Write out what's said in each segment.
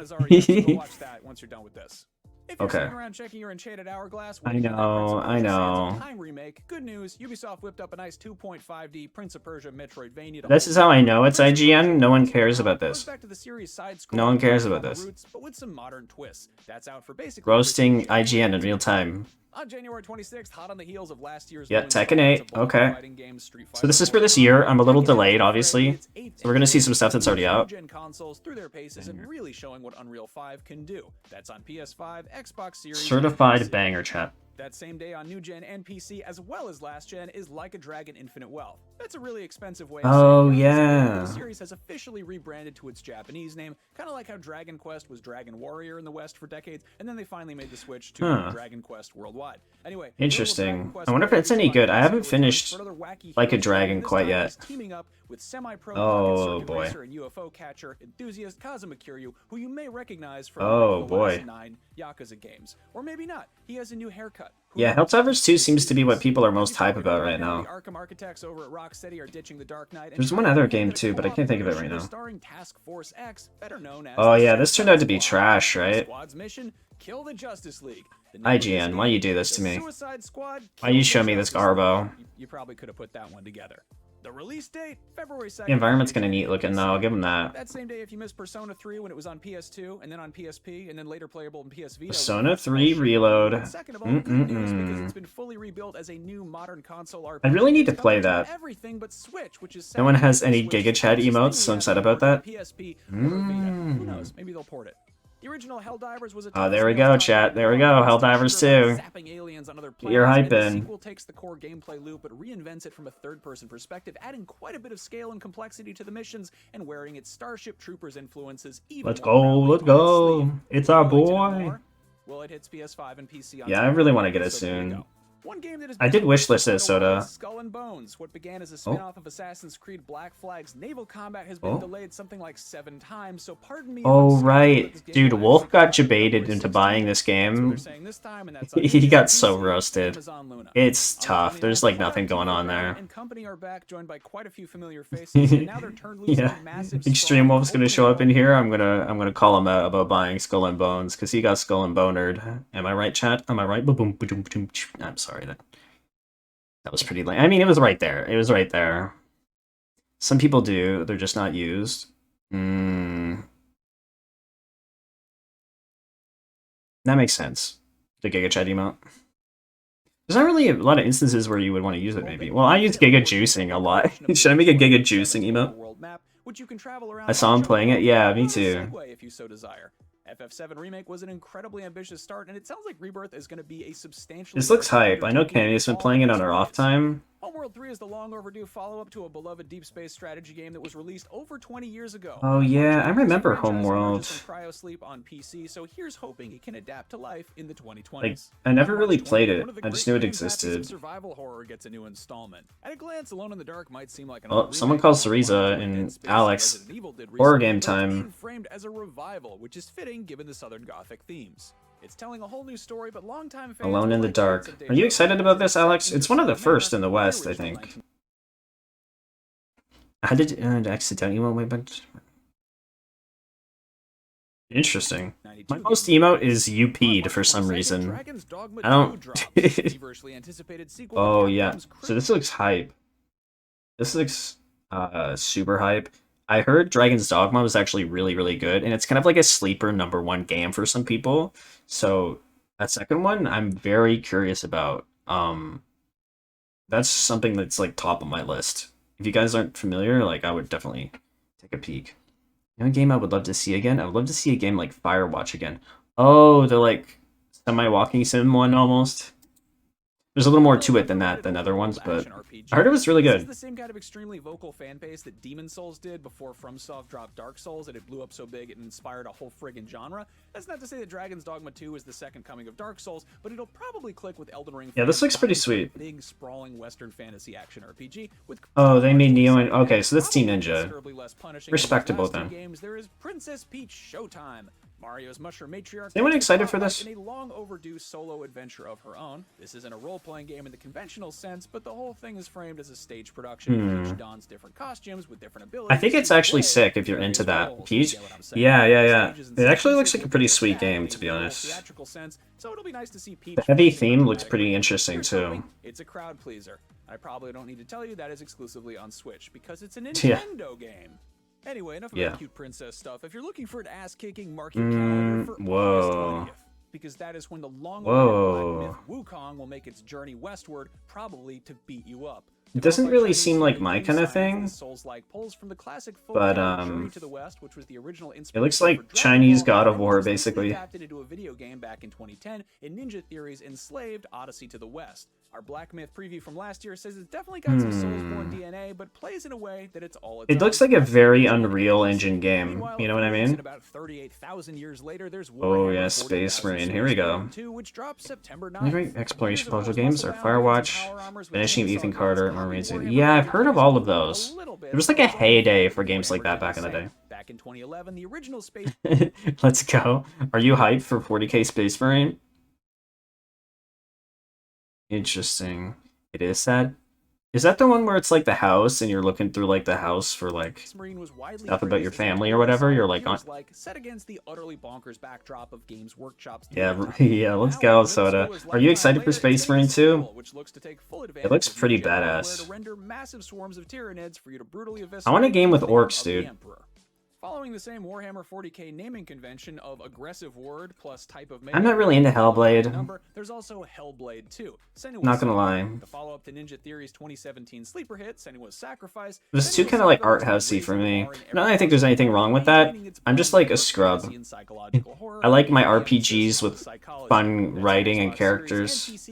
is already up, so go watch that once you're done with this. If you're Okay. sitting around checking your Enchanted Hourglass, I know. Time remake. Good news, Ubisoft whipped up a nice 2.5D Prince of Persia Metroidvania. This is how I know it's IGN. No one cares about this. Back to the series No one cares about this. roots, but with some modern twists. That's out for basically Roasting IGN in real time. on January 26th, hot on the heels of last year's Yeah, Tekken 8. Okay. So this is for this year. I'm a little delayed, obviously. So we're gonna see some stuff that's already out. Gen consoles through their paces and really showing what Unreal 5 can do. That's on PS5, Xbox Series, Certified banger, chat. That same day on new gen and PC as well as last gen is Like a Dragon Infinite Wealth. That's a really expensive way of saying yeah. the series has officially rebranded to its Japanese name, kind of like how Dragon Quest was Dragon Warrior in the West for decades, and then they finally made the switch to Dragon Quest worldwide. Anyway, interesting. I wonder if it's any good. I haven't finished Like a Dragon quite yet. Teaming up with semi-pro boy. racer and UFO catcher enthusiast Kazuma Kiryu, who you may recognize from the last 9 Yakuza games, or maybe not. He has a new haircut. Yeah, Helldivers 2 seems to be what people are most hype about right now. The Arkham architects over at Rocksteady are ditching the Dark Knight. There's one other game too, but I can't think of it right now. Starring Task Force X, better known as Oh yeah, this turned out to be trash, right? Squad's mission: kill the Justice League. IGN, why you do this to me? Why you show me this garbo? You probably could have put that one together. The release date, February 2nd. The environment's kind of neat looking though, I'll give them that. That same day, if you missed Persona 3 when it was on PS2, and then on PSP, and then later playable on PS Vita. Persona 3 Reload. Second of all, good news because it's been fully rebuilt as a new modern console RPG. I really need to play that. Everything but Switch, which is no one has any Giga Chat emotes, so I'm sad about that. PSP or Vita. Who knows? Maybe they'll port it. The original Helldivers was a oh, there we go, chat. There we go. Helldivers 2. You're hyping. The sequel takes the core gameplay loop but reinvents it from a third-person perspective, adding quite a bit of scale and complexity to the missions and wearing its Starship Troopers influences even Let's go. It's our boy. Well, it hits PS5 and PC on yeah, I really want to get it soon. One game that I did wishlist it, Soda. Skull and Bones. What began as a spin-off of Assassin's Creed Black Flag's naval combat has been delayed something like 7 times, so pardon me. Oh, right. Dude, Wolf got debated into buying this game. He got so roasted. It's tough. There's like nothing going on there. Yeah. Extreme Wolf's gonna show up in here. I'm gonna call him out about buying Skull and Bones, because he got Skull and Bonered. Am I right, chat? Am I right? I'm sorry. That was pretty lame. I mean, it was right there. It was right there. Some people do. They're just not used. That makes sense. The Giga Chat emote. There's not really a lot of instances where you would want to use it, maybe. Well, I use Giga Juicing a lot. Should I make a Giga Juicing emote? I saw him playing it. Yeah, me too. FF7 Remake was an incredibly ambitious start, and it sounds like Rebirth is going to be a substantial... This looks hype. I know Candy's been playing it on her off time. Homeworld 3 is the long overdue follow-up to a beloved deep space strategy game that was released over 20 years ago. Oh yeah, I remember Homeworld. Cryosleep on PC, so here's hoping it can adapt to life in the 2020s. Like, I never really played it. I just knew it existed. Survival horror gets a new installment. At a glance, Alone in the Dark might seem like an oh, someone calls Cereza and Alex. Horror game time. Framed as a revival, which is fitting given the Southern Gothic themes. It's telling a whole new story, but longtime fans Alone in the Dark. Are you excited about this, Alex? It's one of the first in the West, I think. I did accidentally want my bunch. Interesting. My most emote is UP'd for some reason. I don't. Oh yeah. So this looks hype. This looks super hype. I heard Dragon's Dogma was actually really, really good, and it's kind of like a sleeper #1 game for some people. So that second one, I'm very curious about. That's something that's like top of my list. If you guys aren't familiar, like I would definitely take a peek. You know, a game I would love to see again. I would love to see a game like Firewatch again. Oh, the like semi-walking sim one almost. There's a little more to it than that, than other ones, but I heard it was really good. This is the same kind of extremely vocal fan base that Demon Souls did before FromSoft dropped Dark Souls, and it blew up so big it inspired a whole friggin' genre. That's not to say that Dragon's Dogma 2 is the second coming of Dark Souls, but it'll probably click with Elden Ring. Yeah, this looks pretty sweet. Big, sprawling Western fantasy action RPG with... Oh, they made Neo and... Okay, so that's Team Ninja. Respectable then. There is Princess Peach Showtime. Mario's mushroom matriarch. Is anyone excited for this? In a long overdue solo adventure of her own. This isn't a role-playing game in the conventional sense, but the whole thing is framed as a stage production. Peach dons different costumes with different abilities. I think it's actually sick if you're into that. Peach? Yeah. It actually looks like a pretty sweet game, to be honest. So it'll be nice to see Peach. The heavy theme looks pretty interesting too. It's a crowd pleaser. I probably don't need to tell you that is exclusively on Switch because it's a Nintendo game. Anyway, enough about cute princess stuff. If you're looking for an ass-kicking, mark your calendar for August 20th, because that is when the long-awaited Black Myth Wukong will make its journey westward, probably to beat you up. It doesn't really seem like my kind of thing, but it looks like Chinese God of War, basically. Adapted into a video game back in 2010 in Ninja Theory's Enslaved: Odyssey to the West. Our Black Myth preview from last year says it's definitely got some Soulsborne DNA, but plays in a way that it's all. It looks like a very Unreal Engine game. You know what I mean? About 38,000 years later, there's oh yeah, Space Marine. Here we go. Which drops September 9th. Exploration puzzle games are Firewatch, Vanishing of Ethan Carter, yeah, I've heard of all of those. There was like a heyday for games like that back in the day. Back in 2011, the original Space. Let's go. Are you hyped for 40k Space Marine? Interesting. It is sad. Is that the one where it's like the house and you're looking through like the house for like stuff about your family or whatever? You're like on set against the utterly bonkers backdrop of Games Workshop's. Yeah, let's go, Soda. Are you excited for Space Marine 2? It looks pretty badass. I want a game with orcs, dude. Following the same Warhammer 40k naming convention of aggressive word plus type of I'm not really into Hellblade. There's also Hellblade 2. Not gonna lie. The follow-up to Ninja Theory's 2017 sleeper hit, Senua's Sacrifice. This too kind of like art housey for me. Not that I think there's anything wrong with that. I'm just like a scrub. I like my RPGs with fun writing and characters,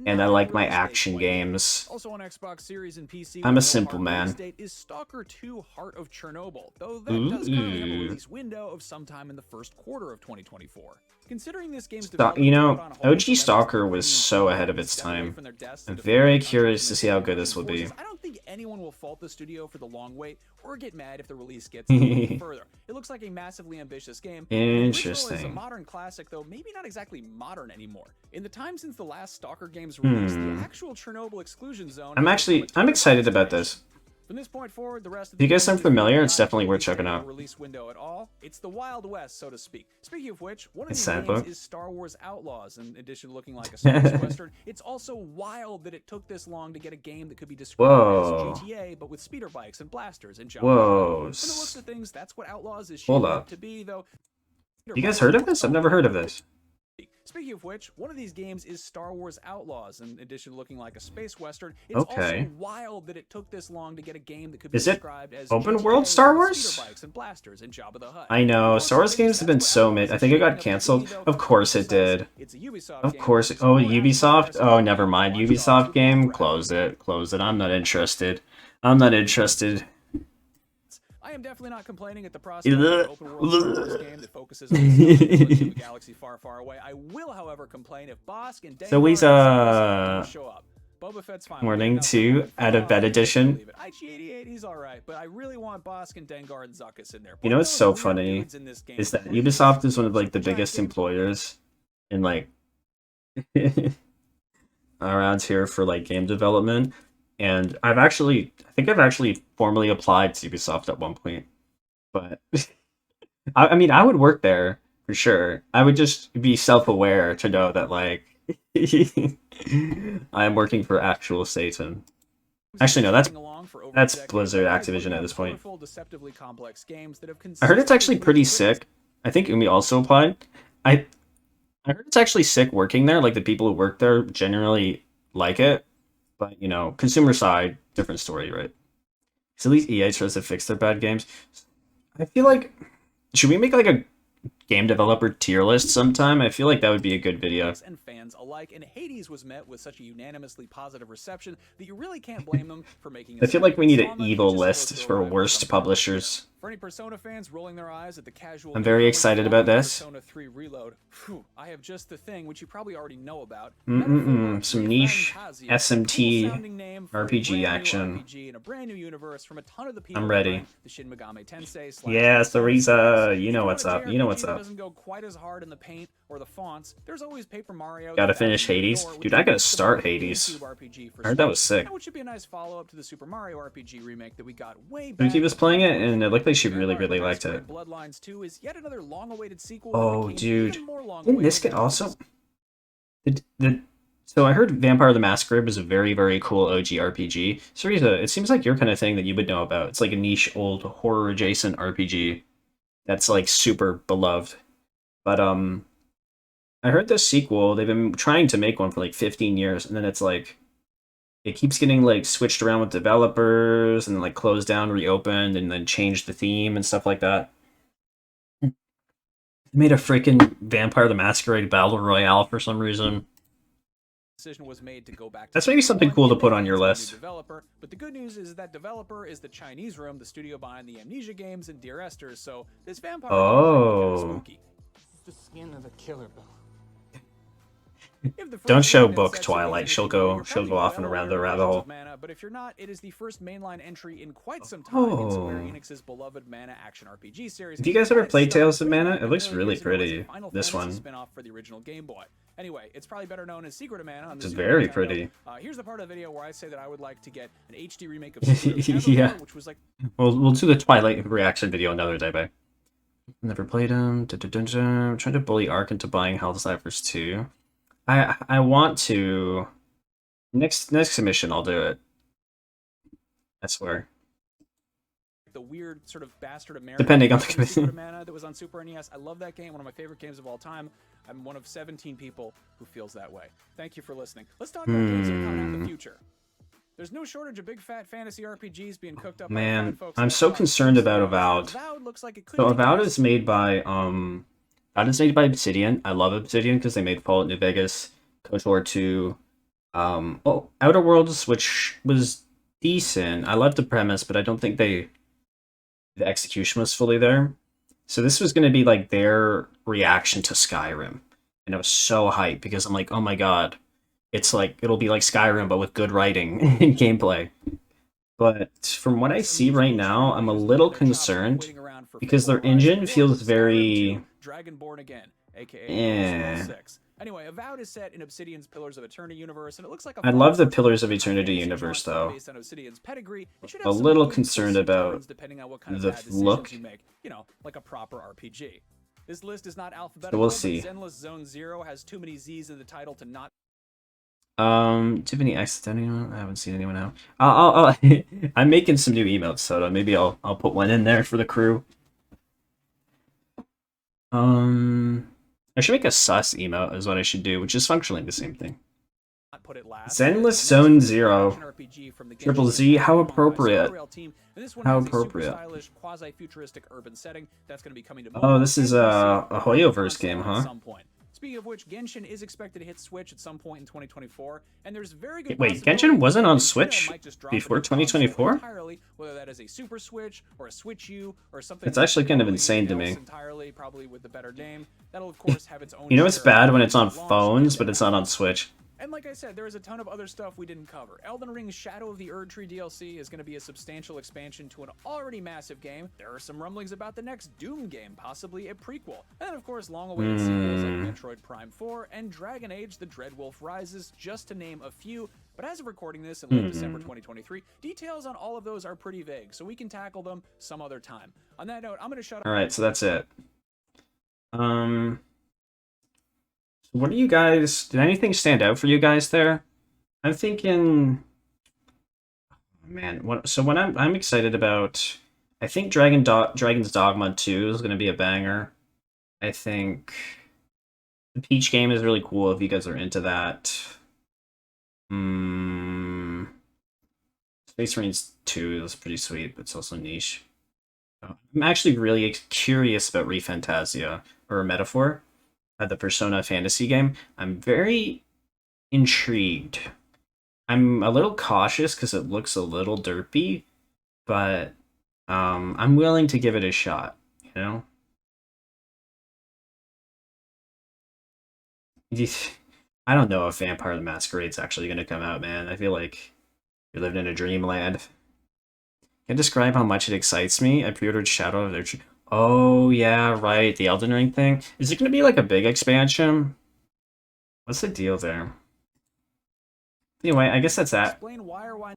and I like my action games. Also on Xbox Series and PC, I'm a simple man. Is Stalker 2: Heart of Chernobyl, though that does currently have a release window of sometime in the first quarter of 2024. Considering this game's you know, OG Stalker was so ahead of its time. I'm very curious to see how good this will be. I don't think anyone will fault the studio for the long wait or get mad if the release gets a little further. It looks like a massively ambitious game. Interesting. It's a modern classic, though maybe not exactly modern anymore. In the time since the last Stalker game's release, the actual Chernobyl exclusion zone. I'm excited about this. From this point forward, the rest of if you guys aren't familiar, it's definitely worth checking out. Release window at all. It's the Wild West, so to speak. Speaking of which, one of these games is Star Wars Outlaws. In addition to looking like a space western, it's also wild that it took this long to get a game that could be described as GTA, but with speeder bikes and blasters and jump. Whoa. From the looks of things, that's what Outlaws is shaping up to be, though. You guys heard of this? I've never heard of this. Speaking of which, one of these games is Star Wars Outlaws. In addition to looking like a space western, it's also wild that it took this long to get a game that could be described as open world Star Wars? And blasters and Jabba the Hutt. I know, Star Wars games have been so mid. I think it got canceled. Of course it did. Of course. Oh, Ubisoft? Oh, never mind. Ubisoft game? Close it. Close it. I'm not interested. I'm not interested. I am definitely not complaining at the prospect of an open world Star Wars game that focuses on the galaxy far, far away. I will, however, complain if Bosk and Dengar show up. Boba Fett's fine. Warning 2 out of beta edition. IG-88, he's alright, but I really want Bosk and Dengar and Zuckuss in there. You know what's so funny is that Ubisoft is one of like the biggest employers in like around here for like game development. And I think I've actually formally applied to Ubisoft at one point. But I mean, I would work there for sure. I would just be self-aware to know that like I am working for actual Satan. Actually, no, that's Blizzard Activision at this point. I heard it's actually pretty sick. I think Umi also applied. I heard it's actually sick working there. Like the people who work there generally like it. But, you know, consumer side, different story, right? So at least EA tries to fix their bad games. I feel like, should we make like a game developer tier list sometime? I feel like that would be a good video. And fans alike, and Hades was met with such a unanimously positive reception that you really can't blame them for making. I feel like we need an evil list for worst publishers. For any Persona fans rolling their eyes at the casual, I'm very excited about this. Persona 3 Reload. Phew, I have just the thing which you probably already know about. Some niche SMT RPG action. RPG in a brand new universe from a ton of the people I'm ready. The Shin Megami Tensei / Yeah, Sarisa, you know what's up. You know what's up. Doesn't go quite as hard in the paint or the fonts. There's always Paper Mario. Gotta finish Hades. Dude, I gotta start Hades. I heard that was sick. Which should be a nice follow-up to the Super Mario RPG remake that we got way back. Ruki was playing it, and it looked like she really liked it. Bloodlines 2 is yet another long-awaited sequel. Oh, dude. Didn't this get also... So I heard Vampire the Masquerade is a very cool OG RPG. Sarisa, it seems like your kind of thing that you would know about. It's like a niche old horror-adjacent RPG that's like super beloved. But I heard this sequel, they've been trying to make one for like 15 years, and then it's like it keeps getting like switched around with developers and then like closed down, reopened, and then changed the theme and stuff like that. They made a freaking Vampire the Masquerade Battle Royale for some reason. Decision was made to go back to That's maybe something cool to put on your list. Developer, but the good news is that developer is the Chinese Room, the studio behind the Amnesia games and Dear Esther, so this vampire is kind of spooky. The skin of a killer, Bill. Don't show Book Twilight. She'll go off and around the rabbit hole. But if you're not, it is the first mainline entry in quite some time in Square Enix's beloved Mana action RPG series. Have you guys ever played Tales of Mana? It looks really pretty. This one. Spin-off for the original Game Boy. Anyway, it's probably better known as Secret of Mana. It's very pretty. Here's the part of the video where I say that I would like to get an HD remake of Secret of Yeah. which was like. We'll do the Twilight reaction video another day, babe. Never played him. I'm trying to bully Ark into buying Helldivers 2. I want to. Next submission, I'll do it. I swear. The weird sort of bastard American depending on the commission that was on Super NES. I love that game, one of my favorite games of all time. I'm one of 17 people who feels that way. Thank you for listening. Let's talk about games that are coming out in the future. There's no shortage of big fat fantasy RPGs being cooked up. Man, I'm so concerned about Avowed. So Avowed is made by Obsidian. I love Obsidian because they made Fallout New Vegas, KOTOR 2, Outer Worlds, which was decent. I loved the premise, but I don't think the execution was fully there. So this was going to be like their reaction to Skyrim. And I was so hyped because I'm like, oh my god. It's like, it'll be like Skyrim, but with good writing and gameplay. But from what I see right now, I'm a little concerned because their engine feels very... Dragonborn again, aka 6. Anyway, Avowed is set in Obsidian's Pillars of Eternity universe, and it looks like I love the Pillars of Eternity universe, though. Based on Obsidian's pedigree, it should a have little concerned about depending on what kind the of look. you make. You know, like a proper RPG. This list is not alphabetical. So we'll see. Zenless Zone Zero has too many Z's in the title to not. Do you have any anyone? I haven't seen anyone out. I'm making some new emotes, so maybe I'll put one in there for the crew. I should make a sus emote is what I should do, which is functionally the same thing. Zenless Zone Zero. Triple Z, how appropriate. How appropriate. Oh, this is a Hoyoverse game, huh? Speaking of which, Genshin is expected to hit Switch at some point in 2024, and there's very good. Wait, Genshin wasn't on Switch before 2024? Whether that is a Super Switch or a Switch U or something. It's actually kind of insane to me. Entirely, probably with the better name. That'll of course have its own. You know it's bad when it's on phones, but it's not on Switch. And like I said, there is a ton of other stuff we didn't cover. Elden Ring's Shadow of the Erdtree DLC is going to be a substantial expansion to an already massive game. There are some rumblings about the next Doom game, possibly a prequel. And then, of course, long-awaited sequels like Metroid Prime 4 and Dragon Age: The Dreadwolf Rises, just to name a few. But as of recording this in late December 2023, details on all of those are pretty vague, so we can tackle them some other time. On that note, I'm going to shut up. All right, so that's it. What do you guys... Did anything stand out for you guys there? I'm thinking... Man, what I'm excited about... I think Dragon's Dogma 2 is going to be a banger. I think... The Peach game is really cool if you guys are into that. Space Marines 2 is pretty sweet, but it's also niche. I'm actually really curious about ReFantasia, or Metaphor. The Persona fantasy game. I'm very intrigued. I'm a little cautious because it looks a little derpy, but I'm willing to give it a shot, you know? I don't know if Vampire the Masquerade's actually going to come out, man. I feel like you're living in a dreamland. Can I describe how much it excites me? I pre-ordered Shadow of the... Oh, yeah, right. The Elden Ring thing. Is it going to be like a big expansion? What's the deal there? Anyway, I guess that's that. Explain why or why